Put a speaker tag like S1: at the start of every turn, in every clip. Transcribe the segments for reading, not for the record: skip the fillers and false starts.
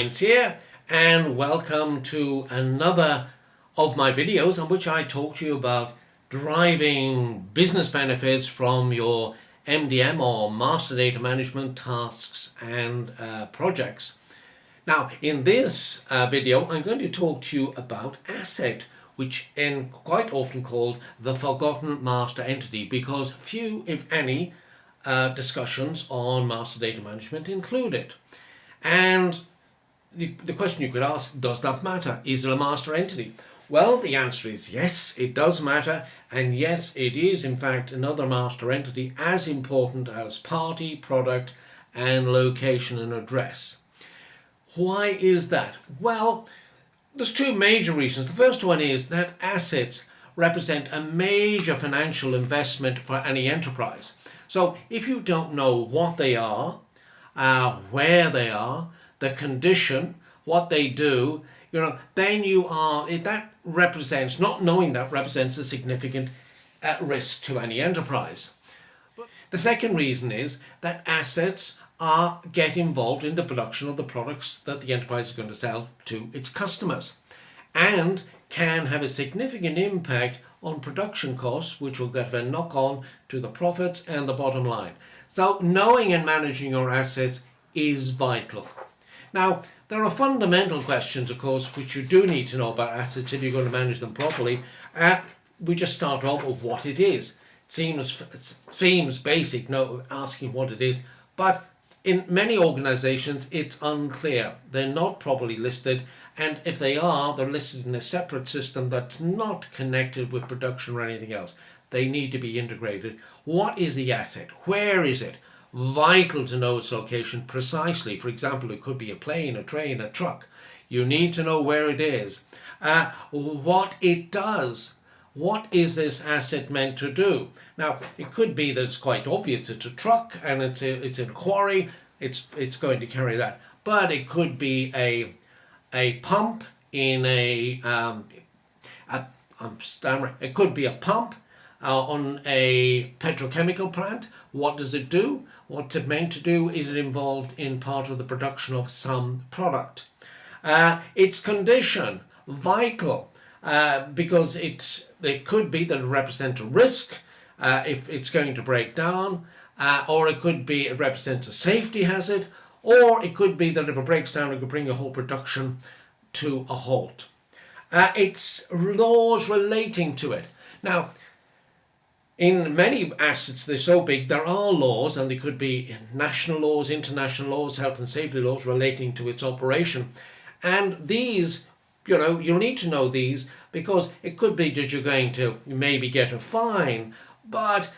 S1: Heinz here, and welcome to another of my videos on which I talk to you about driving business benefits from your MDM or Master Data Management tasks and projects. Now, in this video, I'm going to talk to you about asset, which is quite often called the forgotten master entity, because few, if any, discussions on master data management include it. And the question you could ask, does that matter? Is it a master entity? Well, the answer is yes, it does matter, and yes, it is in fact another master entity as important as party, product, and location and address. Why is that? Well, there's two major reasons. The first one is that assets represent a major financial investment for any enterprise. So if you don't know what they are, where they are, the condition, what they do, then not knowing that represents a significant risk to any enterprise. The second reason is that assets get involved in the production of the products that the enterprise is going to sell to its customers, and can have a significant impact on production costs, which will get a knock on to the profits and the bottom line. So knowing and managing your assets is vital. Now, there are fundamental questions, of course, which you do need to know about assets if you're going to manage them properly. We just start off with what it is. It seems basic, asking what it is, but in many organizations it's unclear. They're not properly listed, and if they are, they're listed in a separate system that's not connected with production or anything else. They need to be integrated. What is the asset? Where is it? Vital to know its location precisely. For example, it could be a plane, a train, a truck. You need to know where it is. What it does. What is this asset meant to do? Now, it could be that it's quite obvious. It's a truck and it's in a quarry. It's going to carry that. But it could be a pump in it could be a pump on a petrochemical plant. What does it do? What's it meant to do? Is it involved in part of the production of some product? Its condition, vital, because it could be that it represents a risk if it's going to break down, or it could be it represents a safety hazard, or it could be that if it breaks down, it could bring a whole production to a halt. Its laws relating to it. Now, in many assets, they're so big, there are laws, and they could be national laws, international laws, health and safety laws relating to its operation. And these, you'll need to know these, because it could be that you're going to maybe get a fine, but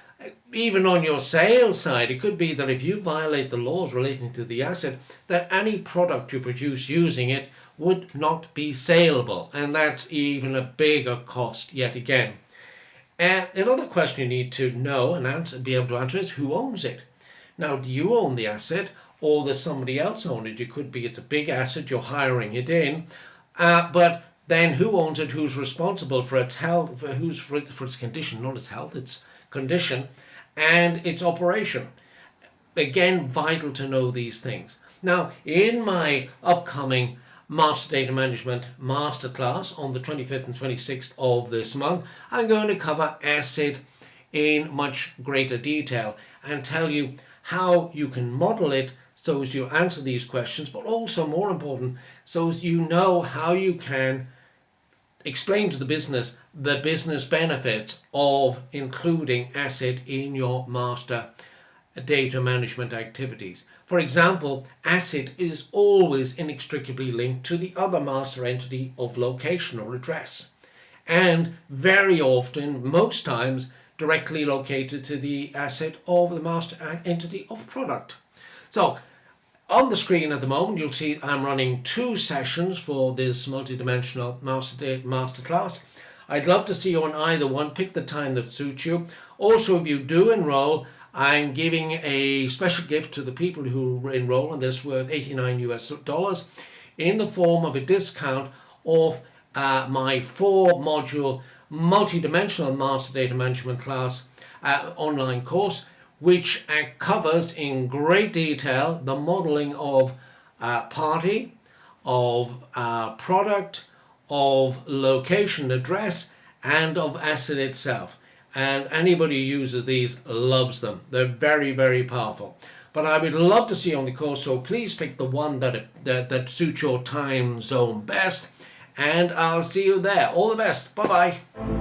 S1: even on your sales side, it could be that if you violate the laws relating to the asset, that any product you produce using it would not be saleable, and that's even a bigger cost yet again. Another question you need to know and be able to answer is who owns it. Now, do you own the asset, or does somebody else own it? It could be it's a big asset, you're hiring it in, but then who owns it, who's responsible for its health, for its condition, not its health, its condition, and its operation. Again, vital to know these things. Now, in my upcoming Master Data Management Masterclass on the 25th and 26th of this month, I'm going to cover asset in much greater detail and tell you how you can model it so as you answer these questions, but also more important, so as you know how you can explain to the business benefits of including asset in your master data management activities. For example, asset is always inextricably linked to the other master entity of location or address, and very often, most times, directly located to the asset of the master entity of product. So on the screen at the moment, you'll see I'm running 2 sessions for this multidimensional masterclass. I'd love to see you on either one. Pick the time that suits you. Also, if you do enroll, I'm giving a special gift to the people who enroll, and this worth $89 in the form of a discount of my 4-module multi-dimensional master data management class online course, which covers in great detail the modeling of party, of product, of location address, and of asset itself. And anybody who uses these loves them. They're very, very powerful. But I would love to see you on the course, so please pick the one that suits your time zone best. And I'll see you there. All the best. Bye-bye.